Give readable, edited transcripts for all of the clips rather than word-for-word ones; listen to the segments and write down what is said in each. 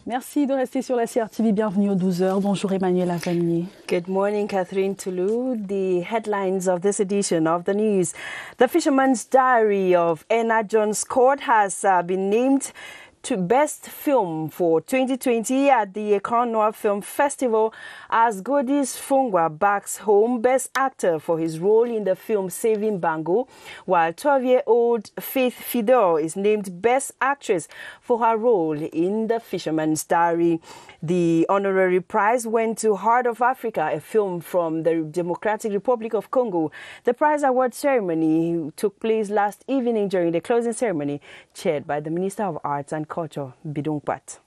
Merci de rester sur la CRTV. Bienvenue aux 12h. Bonjour Emmanuel Avanier. Good morning, Catherine Toulouse. The headlines of this edition of the news. The Fisherman's Diary of Enna John Scott has been named to Best Film for 2020 at the Ecran Noir Film Festival as Godis Fungwa backs home Best Actor for his role in the film Saving Bango, while 12-year-old Faith Fidel is named Best Actress for her role in The Fisherman's Diary. The honorary prize went to Heart of Africa, a film from the Democratic Republic of Congo. The prize award ceremony took place last evening during the closing ceremony, chaired by the Minister of Arts and Culture, Bidung Pat.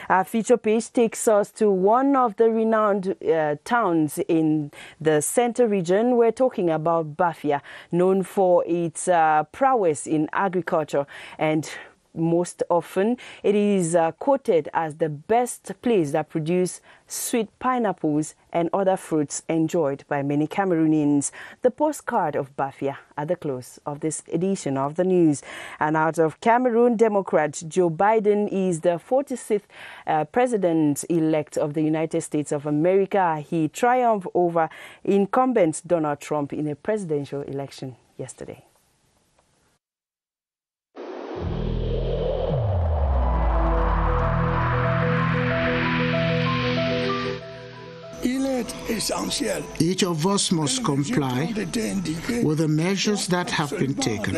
Our feature page takes us to one of the renowned towns in the center region. We're talking about Bafia, known for its prowess in agriculture, and most often it is quoted as the best place that produces sweet pineapples and other fruits enjoyed by many Cameroonians. The postcard of Bafia at the close of this edition of the news. And out of Cameroon, Democrat Joe Biden is the 46th president-elect of the United States of America. He triumphed over incumbent Donald Trump in a presidential election yesterday. Each of us must comply with the measures that have been taken.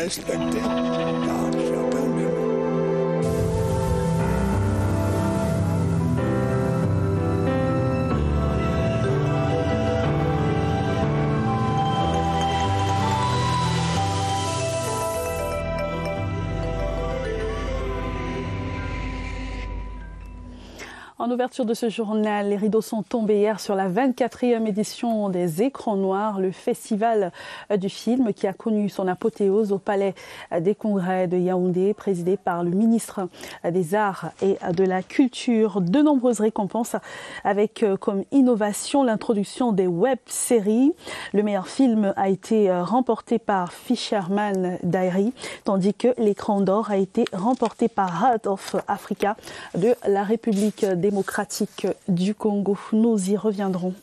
En ouverture de ce journal, les rideaux sont tombés hier sur la 24e édition des Écrans Noirs, le festival du film qui a connu son apothéose au Palais des Congrès de Yaoundé, présidé par le ministre des Arts et de la Culture. De nombreuses récompenses avec comme innovation l'introduction des web-séries. Le meilleur film a été remporté par Fisherman's Diary, tandis que l'écran d'or a été remporté par Heart of Africa de la République démocratique du Congo. Nous y reviendrons.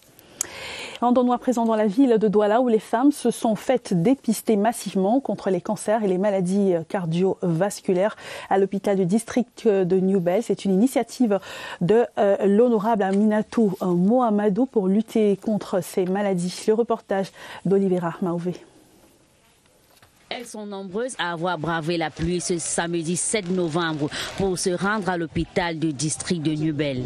Rendons-nous à présent dans la ville de Douala où les femmes se sont faites dépister massivement contre les cancers et les maladies cardiovasculaires à l'hôpital du district de Newbel. C'est une initiative de l'honorable Aminatou Mohamedou pour lutter contre ces maladies. Le reportage d'Olivera Maouvé. Elles sont nombreuses à avoir bravé la pluie ce samedi 7 novembre pour se rendre à l'hôpital du district de Newbel.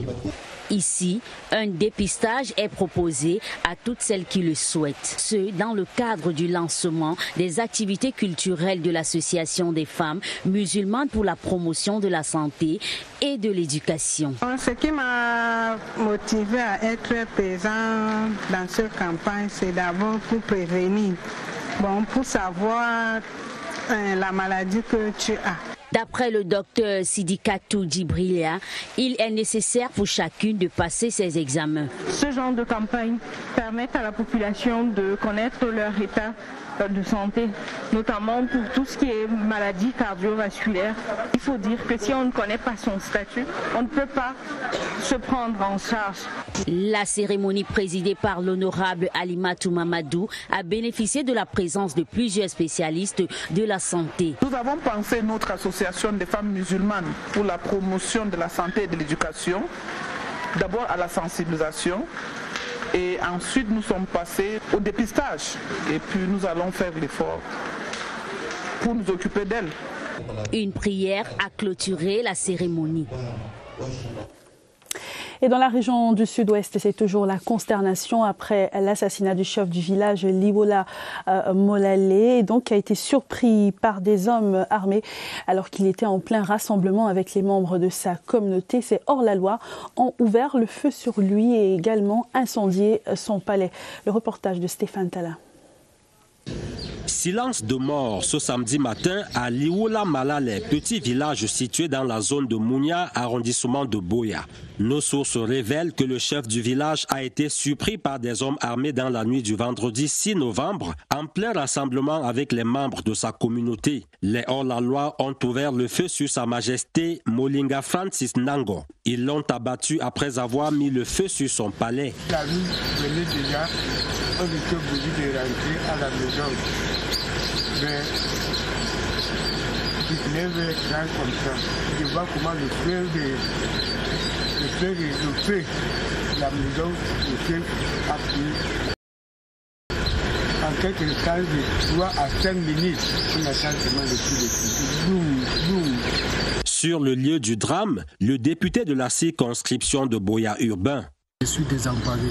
Ici, un dépistage est proposé à toutes celles qui le souhaitent. Ce, dans le cadre du lancement des activités culturelles de l'Association des femmes musulmanes pour la promotion de la santé et de l'éducation. Ce qui m'a motivé à être présent dans cette campagne, c'est d'abord pour prévenir. Pour savoir la maladie que tu as. D'après le docteur Sidikatou Djibrilia, il est nécessaire pour chacune de passer ses examens. Ce genre de campagne permet à la population de connaître leur état de santé, notamment pour tout ce qui est maladie cardiovasculaire. Il faut dire que si on ne connaît pas son statut, on ne peut pas se prendre en charge. La cérémonie présidée par l'honorable Alimatou Mamadou a bénéficié de la présence de plusieurs spécialistes de la santé. Nous avons pensé notre association des femmes musulmanes pour la promotion de la santé et de l'éducation, d'abord à la sensibilisation. Et ensuite, nous sommes passés au dépistage. Et puis, nous allons faire l'effort pour nous occuper d'elles. Une prière a clôturé la cérémonie. Et dans la région du sud-ouest, c'est toujours la consternation après l'assassinat du chef du village Liwola Molale, donc qui a été surpris par des hommes armés alors qu'il était en plein rassemblement avec les membres de sa communauté. Ces hors-la-loi ont ouvert le feu sur lui et également incendié son palais. Le reportage de Stéphane Tala. Silence de mort ce samedi matin à Liwola Malale, petit village situé dans la zone de Mounia, arrondissement de Boya. Nos sources révèlent que le chef du village a été surpris par des hommes armés dans la nuit du vendredi 6 novembre, en plein rassemblement avec les membres de sa communauté. Les hors-la-loi ont ouvert le feu sur sa majesté Molinga Francis Nango. Ils l'ont abattu après avoir mis le feu sur son palais. La nuit venait déjà, on était obligé de rentrer à la maison. Mais il lève grand comme ça. Je vois comment le feu de la maison, le feu a pris. En quelques temps, de 3 à 5 minutes, on attend seulement le coup de feu. Boum, boum. Sur le lieu du drame, le député de la circonscription de Boya Urbain. Je suis désemparé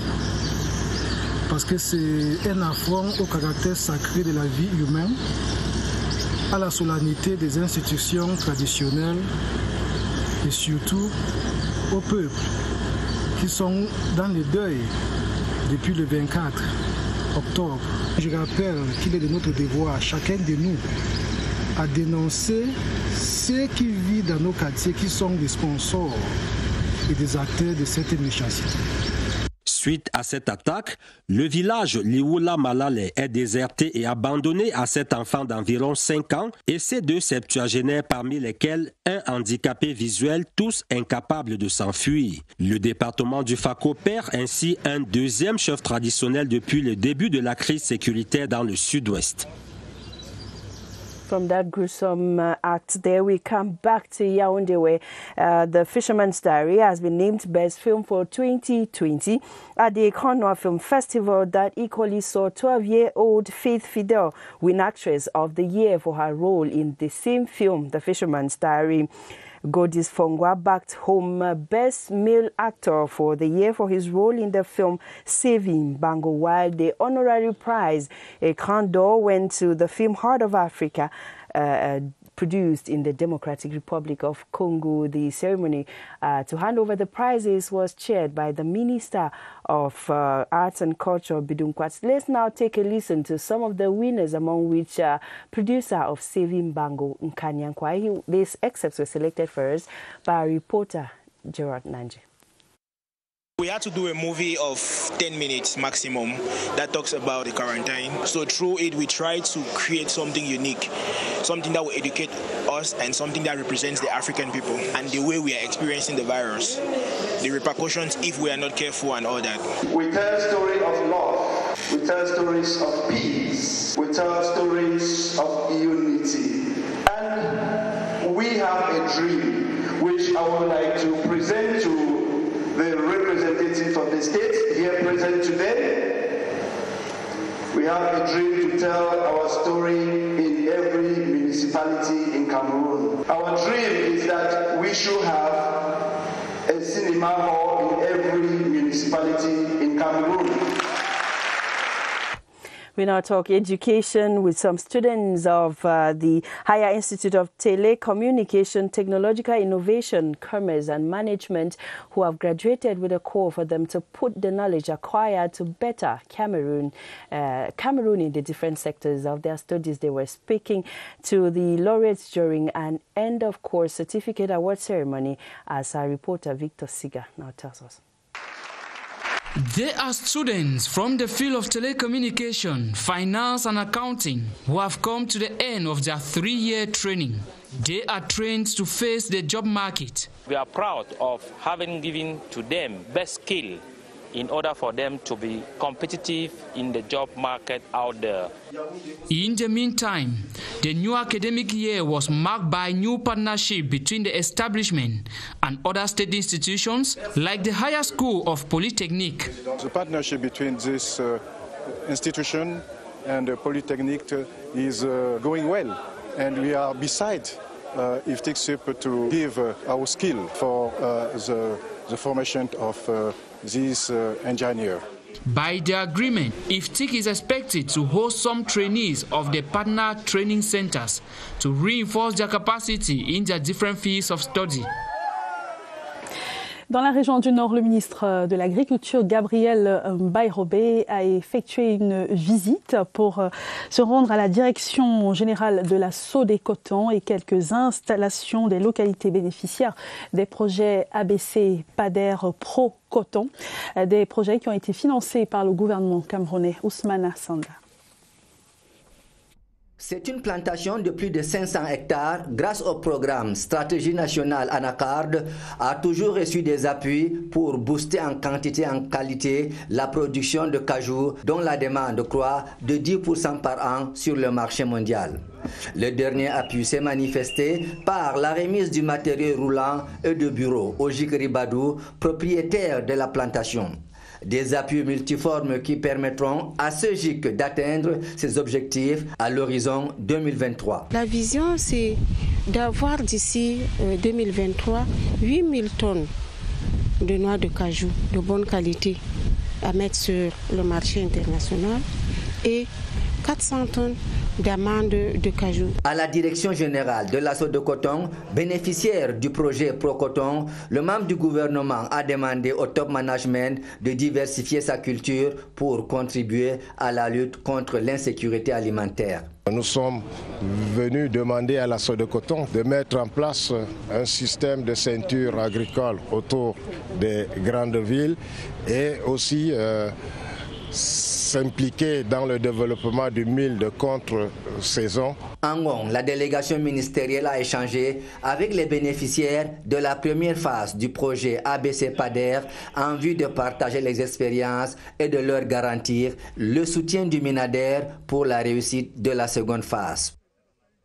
parce que c'est un affront au caractère sacré de la vie humaine, à la solennité des institutions traditionnelles et surtout au peuple qui sont dans le deuil depuis le 24 octobre. Je rappelle qu'il est de notre devoir, chacun de nous, à dénoncer ceux qui vivent dans nos quartiers, qui sont des sponsors et des acteurs de cette méchanceté. Suite à cette attaque, le village Liwoula Malale est déserté et abandonné à 7 enfants d'environ 5 ans et ses 2 septuagénaires parmi lesquels un handicapé visuel, tous incapables de s'enfuir. Le département du Fako perd ainsi un 2e chef traditionnel depuis le début de la crise sécuritaire dans le sud-ouest. From that gruesome act there, we come back to Yaoundé where The Fisherman's Diary has been named Best Film for 2020 at the Écran Noir Film Festival that equally saw 12-year-old Faith Fidel win Actress of the Year for her role in the same film, The Fisherman's Diary. Godis Fongwa backed home Best Male Actor for the year for his role in the film Saving Bango, while the honorary prize, Écran d'Or, went to the film Heart of Africa, produced in the Democratic Republic of Congo. The ceremony to hand over the prizes was chaired by the Minister of Arts and Culture, Bidun Kwats. Let's now take a listen to some of the winners, among which producer of Saving Bango, Nkanyankwa. These excerpts were selected first by reporter Gerard Nanje. We had to do a movie of 10 minutes maximum that talks about the quarantine. So through it, we try to create something unique, something that will educate us and something that represents the African people and the way we are experiencing the virus, the repercussions if we are not careful and all that. We tell stories of love. We tell stories of peace. We tell stories of unity. And we have a dream which I would like to present to the representative of the state here present today. We have a dream to tell our story in every municipality in Cameroon. Our dream is that we should have a cinema hall in every municipality in Cameroon. We now talk education with some students of the Higher Institute of Telecommunication, Technological Innovation, Commerce and Management, who have graduated with a call for them to put the knowledge acquired to better Cameroon in the different sectors of their studies. They were speaking to the laureates during an end-of-course certificate award ceremony, as our reporter Victor Siga now tells us. They are students from the field of telecommunication, finance and accounting who have come to the end of their 3-year training. They are trained to face the job market. We are proud of having given to them best skill in order for them to be competitive in the job market out there. In the meantime, the new academic year was marked by new partnership between the establishment and other state institutions like the Higher School of Polytechnic. The partnership between this institution and the Polytechnic is going well, and we are beside IFTICSUP to give our skill for the formation of this engineer. By the agreement, IFTIC is expected to host some trainees of the partner training centers to reinforce their capacity in their different fields of study. Dans la région du Nord, le ministre de l'Agriculture, Gabriel Bayrobé, a effectué une visite pour se rendre à la direction générale de la Sodecotton et quelques installations des localités bénéficiaires des projets ABC PADER Pro Coton, des projets qui ont été financés par le gouvernement camerounais. Ousmane Sanda. C'est une plantation de plus de 500 hectares grâce au programme Stratégie nationale Anacarde a toujours reçu des appuis pour booster en quantité et en qualité la production de cajou dont la demande croît de 10% par an sur le marché mondial. Le dernier appui s'est manifesté par la remise du matériel roulant et de bureau au Jikri Badou, propriétaire de la plantation. Des appuis multiformes qui permettront à ce GIC d'atteindre ses objectifs à l'horizon 2023. La vision, c'est d'avoir d'ici 2023 8000 tonnes de noix de cajou de bonne qualité à mettre sur le marché international et 400 tonnes d'amandes de cajou. À la direction générale de l'Asso de coton, bénéficiaire du projet Pro-Coton, le membre du gouvernement a demandé au top management de diversifier sa culture pour contribuer à la lutte contre l'insécurité alimentaire. Nous sommes venus demander à l'Asso de coton de mettre en place un système de ceinture agricole autour des grandes villes et aussi s'impliquer dans le développement du mil de contre-saison. En Ngong, la délégation ministérielle a échangé avec les bénéficiaires de la première phase du projet ABC PADER en vue de partager les expériences et de leur garantir le soutien du MINADER pour la réussite de la seconde phase.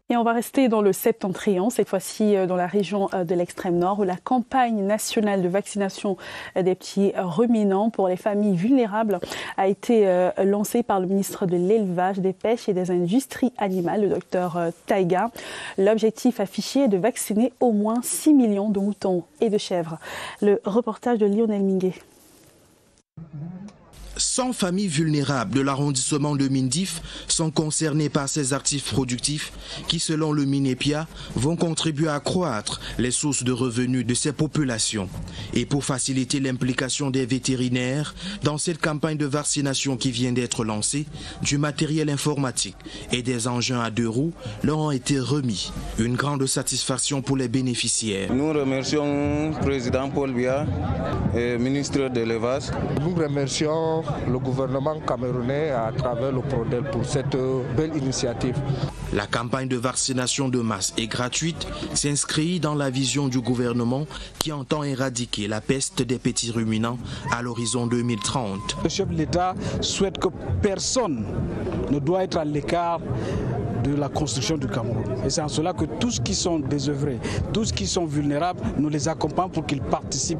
Et on va rester dans le septentrion, cette fois-ci dans la région de l'extrême nord, où la campagne nationale de vaccination des petits ruminants pour les familles vulnérables a été lancée par le ministre de l'Élevage, des Pêches et des Industries animales, le docteur Taïga. L'objectif affiché est de vacciner au moins 6 millions de moutons et de chèvres. Le reportage de Lionel Minguet. 100 familles vulnérables de l'arrondissement de Mindif sont concernées par ces actifs productifs qui, selon le MINEPIA, vont contribuer à accroître les sources de revenus de ces populations. Et pour faciliter l'implication des vétérinaires dans cette campagne de vaccination qui vient d'être lancée, du matériel informatique et des engins à 2 roues leur ont été remis. Une grande satisfaction pour les bénéficiaires. Nous remercions le président Paul Biya et ministre de l'Élevage. Nous remercions le gouvernement camerounais à travers le PRODEL pour cette belle initiative. La campagne de vaccination de masse et gratuite s'inscrit dans la vision du gouvernement qui entend éradiquer la peste des petits ruminants à l'horizon 2030. Le chef de l'État souhaite que personne ne doit être à l'écart de la construction du Cameroun. Et c'est en cela que tous qui sont désœuvrés, tous qui sont vulnérables, nous les accompagnons pour qu'ils participent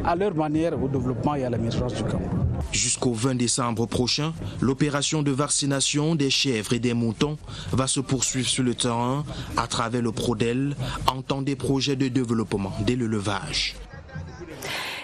à leur manière au développement et à l'émergence du Cameroun. Jusqu'au 20 décembre prochain, l'opération de vaccination des chèvres et des moutons va se poursuivre sur le terrain à travers le PRODEL en temps des projets de développement de l'élevage.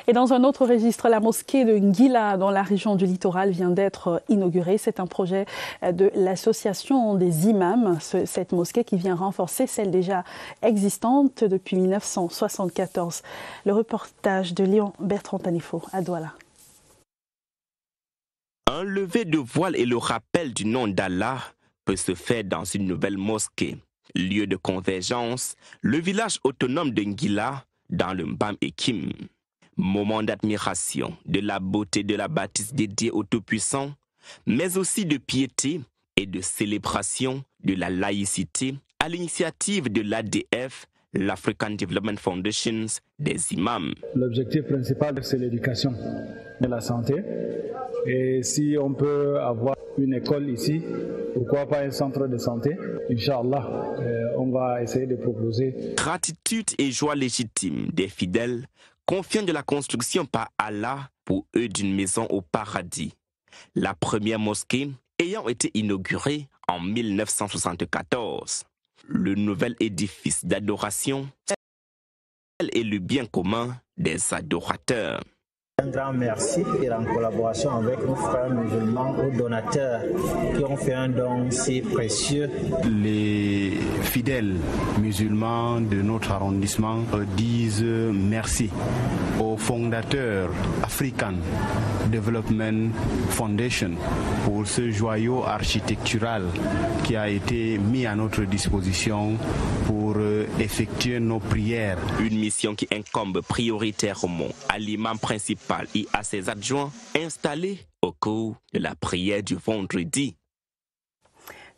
Et dans un autre registre, la mosquée de Ngila, dans la région du littoral, vient d'être inaugurée. C'est un projet de l'association des imams, cette mosquée qui vient renforcer celle déjà existante depuis 1974. Le reportage de Léon Bertrand-Tanifo à Douala. Un lever de voile et le rappel du nom d'Allah peut se faire dans une nouvelle mosquée. Lieu de convergence, le village autonome de Ngila, dans le Mbam Ekim. Moment d'admiration de la beauté de la bâtisse dédiée au Tout-Puissant, mais aussi de piété et de célébration de la laïcité à l'initiative de l'ADF, l'African Development Foundation, des imams. L'objectif principal, c'est l'éducation et la santé. Et si on peut avoir une école ici, pourquoi pas un centre de santé? Inch'Allah, on va essayer de proposer. Gratitude et joie légitime des fidèles, confiants de la construction par Allah pour eux d'une maison au paradis. La première mosquée ayant été inaugurée en 1974. Le nouvel édifice d'adoration est le bien commun des adorateurs. Un grand merci et en collaboration avec nos frères musulmans, aux donateurs qui ont fait un don si précieux. Les fidèles musulmans de notre arrondissement disent merci au fondateur African Development Foundation pour ce joyau architectural qui a été mis à notre disposition pour effectuer nos prières. Une mission qui incombe prioritairement à l'imam principal et à ses adjoints installés au cours de la prière du vendredi.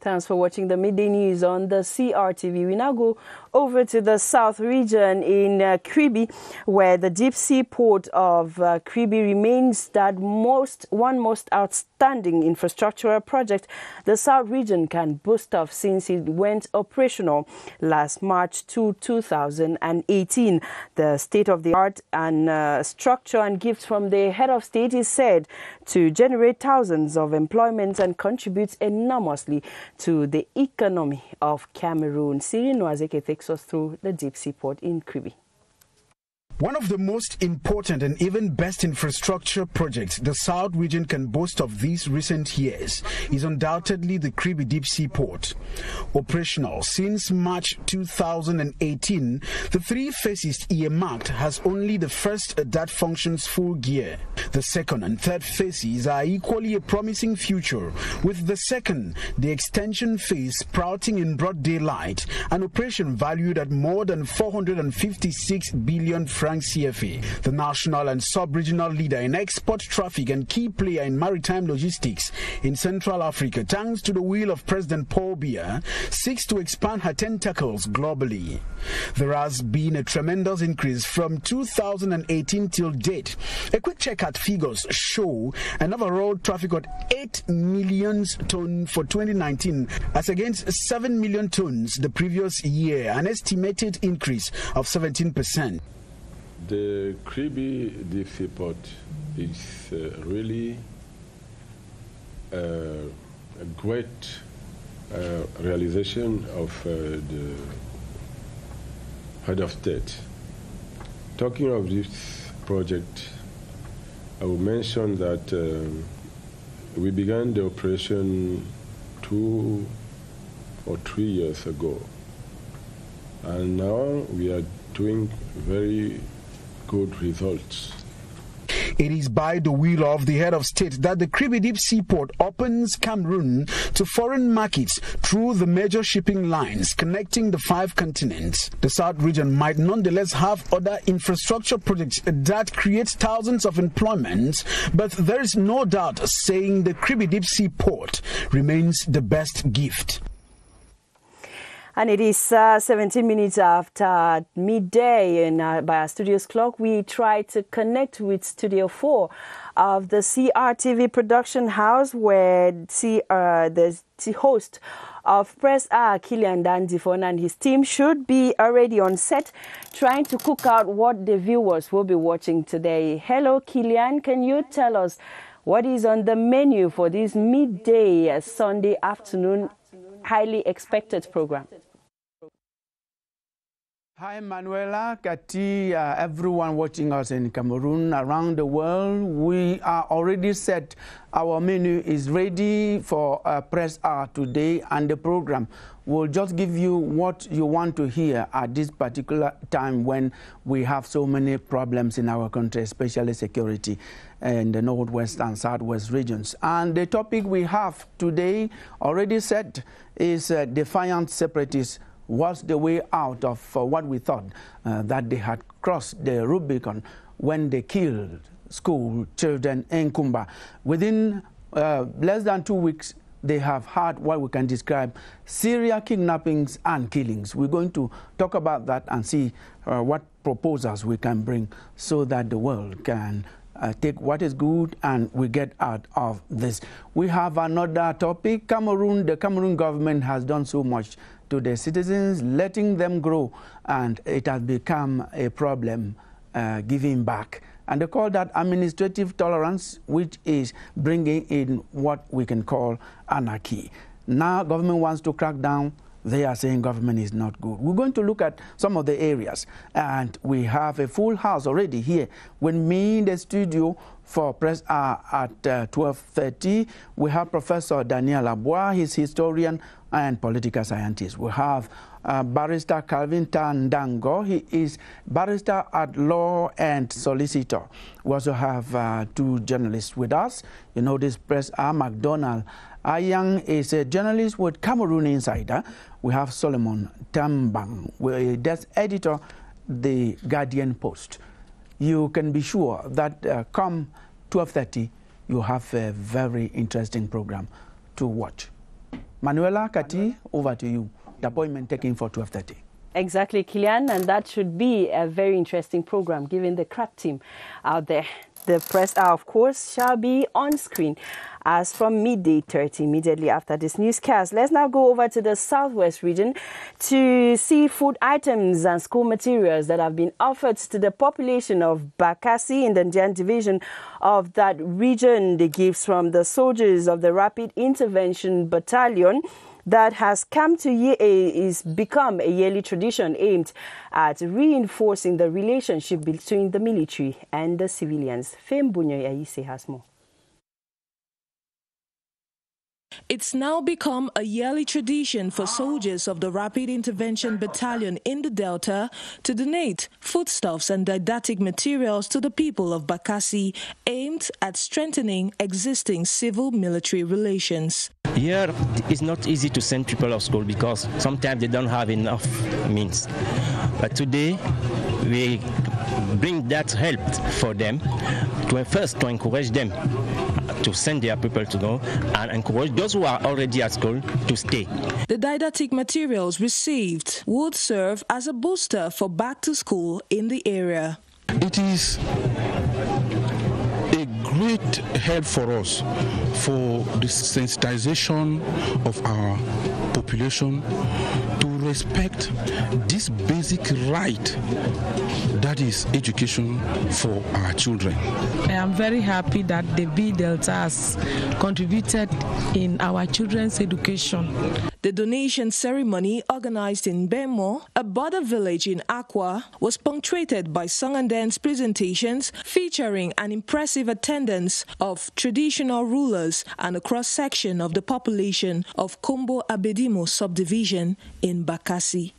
Thanks for watching the Midday News on the CRTV. We now go over to the South region in Kribi, where the deep sea port of Kribi remains that most outstanding infrastructural project the South region can boast of since it went operational last March 2018. The state-of-the-art and structure and gifts from the head of state is said to generate thousands of employment and contributes enormously to the economy of Cameroon. Siri Noazeke takes us through the deep sea port in Kribi. One of the most important and even best infrastructure projects the South region can boast of these recent years is undoubtedly the Kribi Deep Sea Port. Operational since March 2018, the three phases earmarked has only the first that functions full gear. The second and third phases are equally a promising future, with the second, the extension phase, sprouting in broad daylight, an operation valued at more than 456 billion francs CFA. The national and sub-regional leader in export traffic and key player in maritime logistics in Central Africa, thanks to the will of President Paul Biya, seeks to expand her tentacles globally. There has been a tremendous increase from 2018 till date. A quick check at figures show an overall traffic of 8 million tons for 2019 as against 7 million tons the previous year, an estimated increase of 17%. The Kribi Deep Sea Port is really a great realization of the head of state. Talking of this project, I will mention that we began the operation 2 or 3 years ago, and now we are doing very good results. It is by the will of the head of state that the Kribi Deep Sea Port opens Cameroon to foreign markets through the major shipping lines connecting the 5 continents. The South region might nonetheless have other infrastructure projects that create thousands of employments, but there is no doubt saying the Kribi Deep Sea Port remains the best gift. And it is 17 minutes after midday, and by our studio's clock, we try to connect with Studio 4 of the CRTV production house, where the host of Press R, Kilian Dandifon, and his team should be already on set, trying to cook out what the viewers will be watching today. Hello, Kilian. Can you tell us what is on the menu for this midday Sunday afternoon highly expected program? Hi, Manuela, Kati, everyone watching us in Cameroon, around the world. We are already set. Our menu is ready for Press R today, and the program will just give you what you want to hear at this particular time when we have so many problems in our country, especially security in the northwest and southwest regions. And the topic we have today already set is defiant separatists. What's the way out of what we thought that they had crossed the Rubicon when they killed school children in Kumba. Within less than 2 weeks, they have had what we can describe serial kidnappings and killings. We're going to talk about that and see what proposals we can bring so that the world can take what is good and we get out of this. We have another topic. Cameroon, the Cameroon government has done so much to the citizens, letting them grow, and it has become a problem giving back. And they call that administrative tolerance, which is bringing in what we can call anarchy. Now government wants to crack down. They are saying government is not good. We're going to look at some of the areas, and we have a full house already here. When me in the studio for Press R at 12:30, we have Professor Daniel Abois. He's historian and political scientist. We have Barrister Calvin Tandango. He is barrister at law and solicitor. We also have 2 journalists with us. You know this Press R. McDonald Ayang is a journalist with Cameroon Insider. We have Solomon Tambang, desk editor, The Guardian Post. You can be sure that come 12:30, you have a very interesting program to watch. Manuela, Kati, over to you. The appointment taken for 12:30. Exactly, Kilian, and that should be a very interesting program given the crack team out there. The press hour, of course, shall be on screen as from midday 30 immediately after this newscast. Let's now go over to the southwest region to see food items and school materials that have been offered to the population of Bakassi in the Njan division of that region. The gifts from the soldiers of the Rapid Intervention Battalion that has come to is become a yearly tradition aimed at reinforcing the relationship between the military and the civilians. Fem Bunyo Yaise has more. It's now become a yearly tradition for soldiers of the Rapid Intervention Battalion in the Delta to donate foodstuffs and didactic materials to the people of Bakassi, aimed at strengthening existing civil-military relations. Here, it's not easy to send people to school because sometimes they don't have enough means. But today, we bring that help for them to encourage them to send their people to go and encourage those who are already at school to stay. The didactic materials received would serve as a booster for back to school in the area. It is a great help for us for the sensitization of our population to respect this basic right that is education for our children. I am very happy that the B Delta has contributed in our children's education. The donation ceremony, organized in Bemo, a border village in Akwa, was punctuated by song and dance presentations featuring an impressive attendance of traditional rulers and a cross-section of the population of Kombo Abedimo subdivision in Bakassi.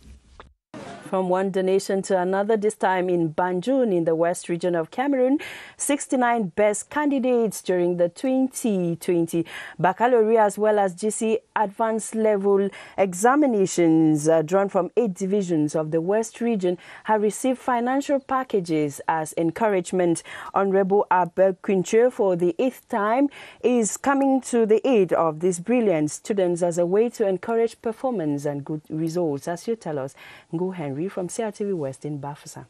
From one donation to another, this time in Banjul in the west region of Cameroon, 69 best candidates during the 2020 baccalaureate as well as GC advanced level examinations drawn from 8 divisions of the west region have received financial packages as encouragement. Honorable Abel Quinche, for the 8th time, is coming to the aid of these brilliant students as a way to encourage performance and good results. As you tell us, Ngo Henry from CRTV West in Bafoussam.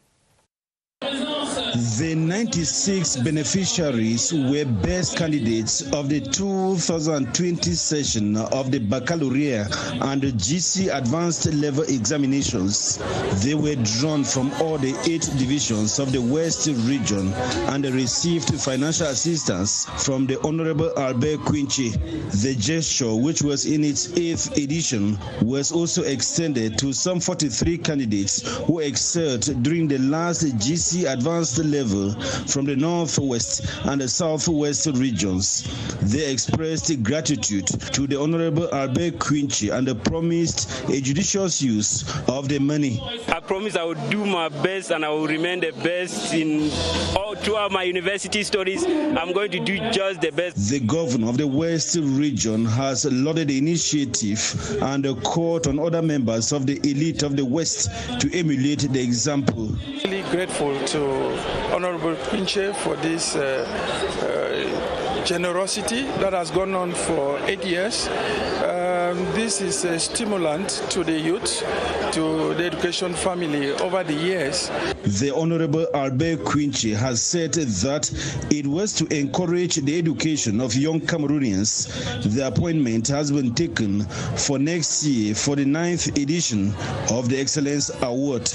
The 96 beneficiaries were best candidates of the 2020 session of the baccalaureate and the GC advanced level examinations. They were drawn from all the 8 divisions of the West region and received financial assistance from the Honorable Albert Quinche. The gesture, which was in its 8th edition, was also extended to some 43 candidates who excelled during the last GC advanced level from the northwest and the southwest regions. They expressed gratitude to the Honorable Albert Quinche and promised a judicious use of the money. I promise I will do my best and I will remain the best in all throughout my university studies. I'm going to do just the best. The governor of the West region has lauded the initiative and called on other members of the elite of the West to emulate the example. Really grateful to Honorable Quinche for this generosity that has gone on for 8 years. This is a stimulant to the youth, to the education family over the years. The Honorable Albert Quinche has said that it was to encourage the education of young Cameroonians. The appointment has been taken for next year for the 9th edition of the Excellence Award.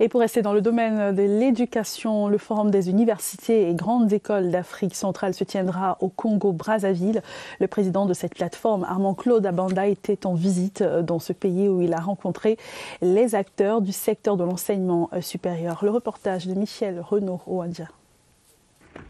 Et pour rester dans le domaine de l'éducation, le Forum des universités et grandes écoles d'Afrique centrale se tiendra au Congo-Brazzaville. Le président de cette plateforme, Armand-Claude Abanda, était en visite dans ce pays où il a rencontré les acteurs du secteur de l'enseignement supérieur. Le reportage de Michel Renaud-Oandia.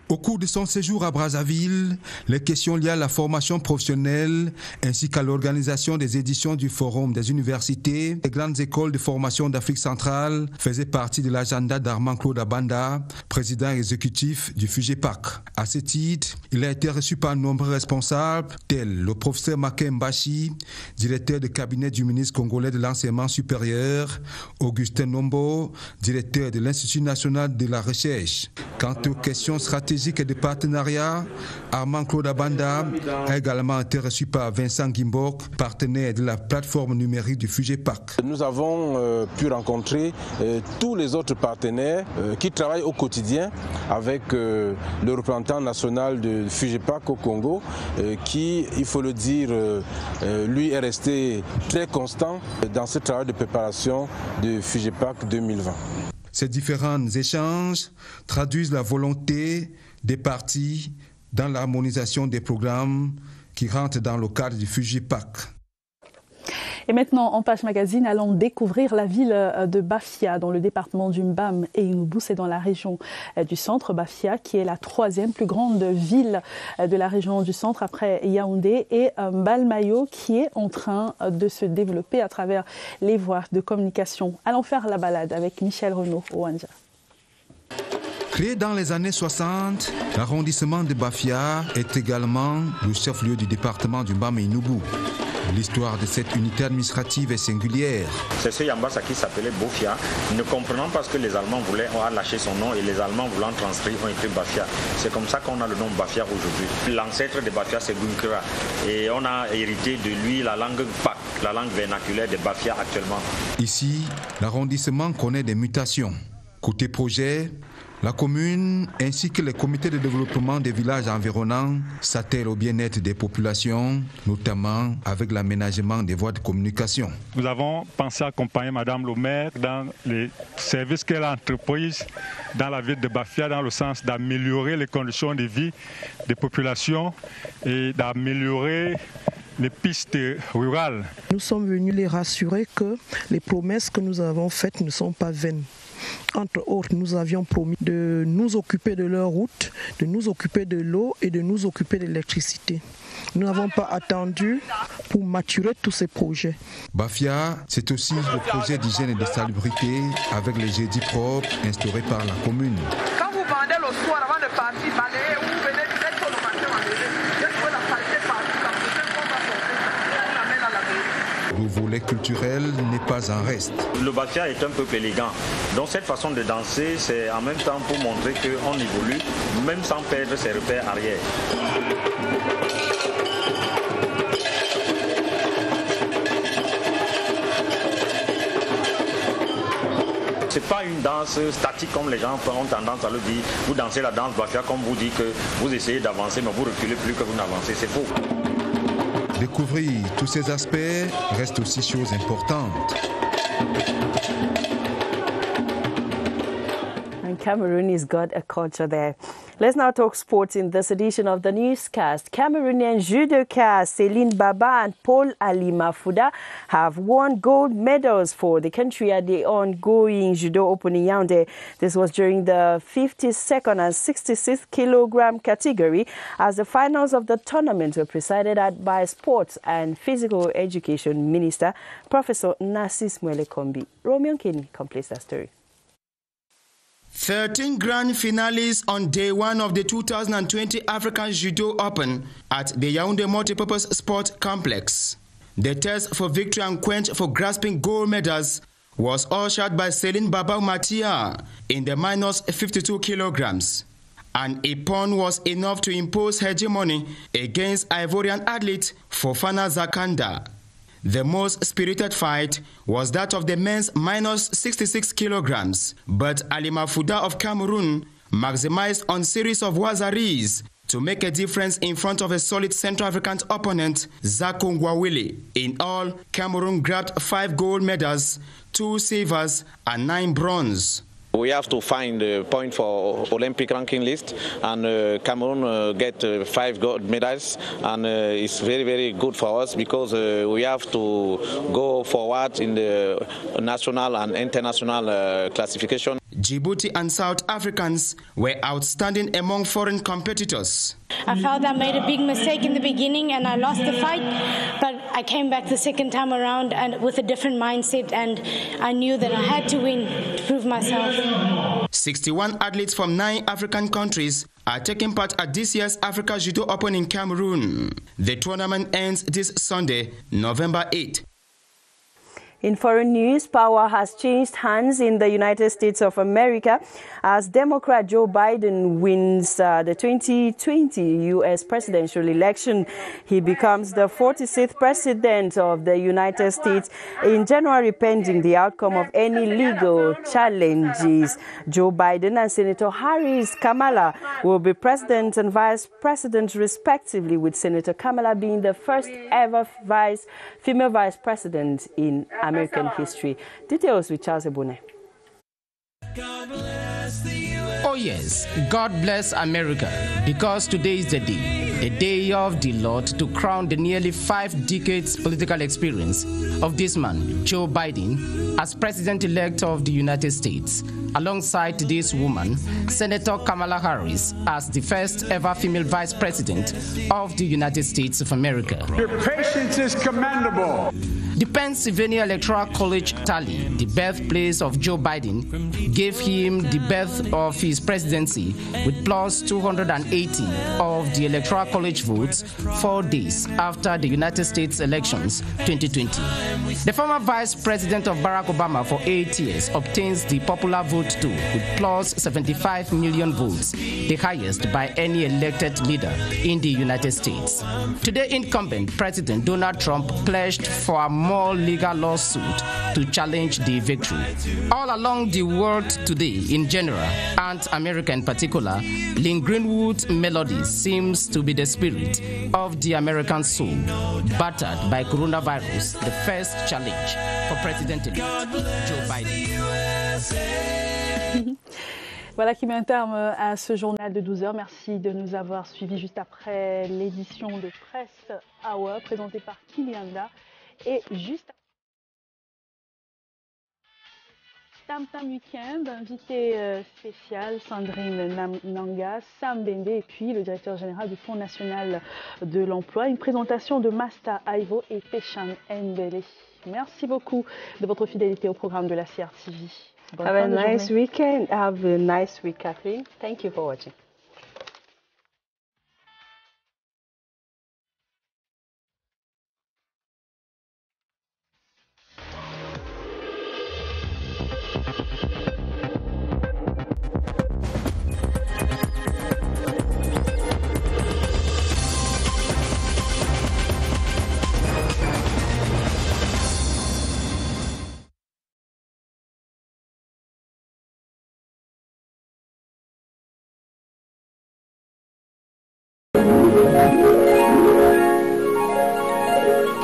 Au cours de son séjour à Brazzaville, les questions liées à la formation professionnelle ainsi qu'à l'organisation des éditions du Forum des universités et grandes écoles de formation d'Afrique centrale faisaient partie de l'agenda d'Armand-Claude Abanda, président exécutif du FUGEPAC. À ce titre, il a été reçu par de nombreux responsables tels le professeur Maké Mbashi, directeur de cabinet du ministre congolais de l'enseignement supérieur, Augustin Nombo, directeur de l'Institut national de la recherche. Quant aux questions stratégiques stratégique et de partenariat, Armand Claude Abanda a également été reçu par Vincent Gimbok, partenaire de la plateforme numérique du FUGEPAC. Nous avons pu rencontrer tous les autres partenaires qui travaillent au quotidien avec le représentant national de FUGEPAC au Congo, qui, il faut le dire, lui est resté très constant dans ce travail de préparation de FUGEPAC 2020. Ces différents échanges traduisent la volonté des parties dans l'harmonisation des programmes qui rentrent dans le cadre du FUGEPAC. Et maintenant, en page magazine, allons découvrir la ville de Bafia, dans le département du Mbam et Inubu. C'est dans la région du centre, Bafia, qui est la 3e plus grande ville de la région du centre après Yaoundé, et Mbalmayo, qui est en train de se développer à travers les voies de communication. Allons faire la balade avec Michel Renaud au Wanja. Créé dans les années 60, l'arrondissement de Bafia est également le chef-lieu du département du Mbam et Inubu. L'histoire de cette unité administrative est singulière. C'est ce Yambassa qui s'appelait Bofia, ne comprenant pas ce que les Allemands voulaient, on a lâché son nom et les Allemands voulant transcrire ont écrit Bafia. C'est comme ça qu'on a le nom Bafia aujourd'hui. L'ancêtre de Bafia, c'est Gunkra, et on a hérité de lui la langue Pak, la langue vernaculaire de Bafia actuellement. Ici, l'arrondissement connaît des mutations. Côté projet, la commune ainsi que les comités de développement des villages environnants s'attellent au bien-être des populations, notamment avec l'aménagement des voies de communication. Nous avons pensé accompagner Madame le maire dans les services qu'elle a entrepris dans la ville de Bafia, dans le sens d'améliorer les conditions de vie des populations et d'améliorer les pistes rurales. Nous sommes venus les rassurer que les promesses que nous avons faites ne sont pas vaines. Entre autres, nous avions promis de nous occuper de leurs routes, de nous occuper de l'eau et de nous occuper de l'électricité. Nous n'avons pas attendu pour maturer tous ces projets. Bafia, c'est aussi le projet d'hygiène et de salubrité avec les jeudis propres instaurés par la commune. Quand vous vendez le soir avant de partir balayer, vous venez direct sur le matin en lever. Qu'est-ce que la qualité partout, la prochaine fois on va sortir, on l'amène à la mairie. Le volet culturel n'est pas en reste. Le Bafia est un peuple élégant. Donc cette façon de danser, c'est en même temps pour montrer qu'on évolue, même sans perdre ses repères arrière. Ce n'est pas une danse statique comme les gens ont tendance à le dire. Vous dansez la danse Bafia comme vous dites que vous essayez d'avancer mais vous reculez plus que vous n'avancez. C'est faux. Découvrir tous ces aspects reste aussi chose importante. And Camerooni's got a culture there. Let's now talk sports in this edition of the newscast. Cameroonian judoka Céline Baba and Paul Alimafuda have won gold medals for the country at the ongoing Judo Open in Yaoundé. This was during the 52nd and 66th kilogram category as the finals of the tournament were presided at by Sports and Physical Education Minister Professor Narcisse Mwelekombi. Romeo Kenny completes that story. 13 grand finales on day one of the 2020 African Judo Open at the Yaoundé Multipurpose Sport Complex. The test for victory and quench for grasping gold medals was ushered by Céline Baba Matia in the minus 52 kilograms. And a pawn was enough to impose hegemony against Ivorian athlete Fofana Zakanda. The most spirited fight was that of the men's minus 66 kilograms, but Alimafuda of Cameroon maximized on series of wazaris to make a difference in front of a solid Central African opponent, Zako Ngwawili. In all, Cameroon grabbed 5 gold medals, 2 silvers and 9 bronze. We have to find a point for Olympic ranking list, and Cameroon get 5 gold medals, and it's very, very good for us because we have to go forward in the national and international classification. Djibouti and South Africans were outstanding among foreign competitors. I felt I made a big mistake in the beginning and I lost the fight, but I came back the second time around and with a different mindset, and I knew that I had to win to prove myself. 61 athletes from 9 African countries are taking part at this year's Africa Judo Open in Cameroon. The tournament ends this Sunday, November 8. In foreign news, power has changed hands in the United States of America as Democrat Joe Biden wins the 2020 U.S. presidential election. He becomes the 46th president of the United States in January, pending the outcome of any legal challenges. Joe Biden and Senator Harris Kamala will be president and vice president respectively, with Senator Kamala being the first ever female vice president in American history. Details with Charles Ebune. Oh yes, God bless America, because today is the day of the Lord to crown the nearly 5 decades political experience of this man, Joe Biden, as President-elect of the United States, alongside this woman, Senator Kamala Harris, as the first ever female Vice President of the United States of America. Your patience is commendable. The Pennsylvania Electoral College tally, the birthplace of Joe Biden, gave him the birth of his presidency with plus 280 of the Electoral College votes 4 days after the United States elections 2020. The former Vice President of Barack Obama for 8 years obtains the popular vote too with plus 75 million votes, the highest by any elected leader in the United States. Today, incumbent President Donald Trump pledged for a more legal lawsuit to challenge the victory. All along the world today in general, and America in particular, Lynn Greenwood's melody seems to be the spirit of the American soul, battered by coronavirus, the first challenge for President-elect Joe Biden. Voilà qui met un terme à ce journal de 12h. Merci de nous avoir suivis juste après l'édition de Presse Hour présentée par Kilianda. Et juste Tam Tam Weekend, invité spécial Sandrine Nanga, Sam Bende et puis le directeur général du Fonds national de l'emploi. Une présentation de Masta Aivo et Peshan Mbele. Merci beaucoup de votre fidélité au programme de la CRTV. Have a nice weekend. Have a nice week, Catherine. Thank you for watching.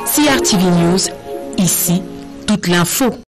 CRTV News, ici, toute l'info.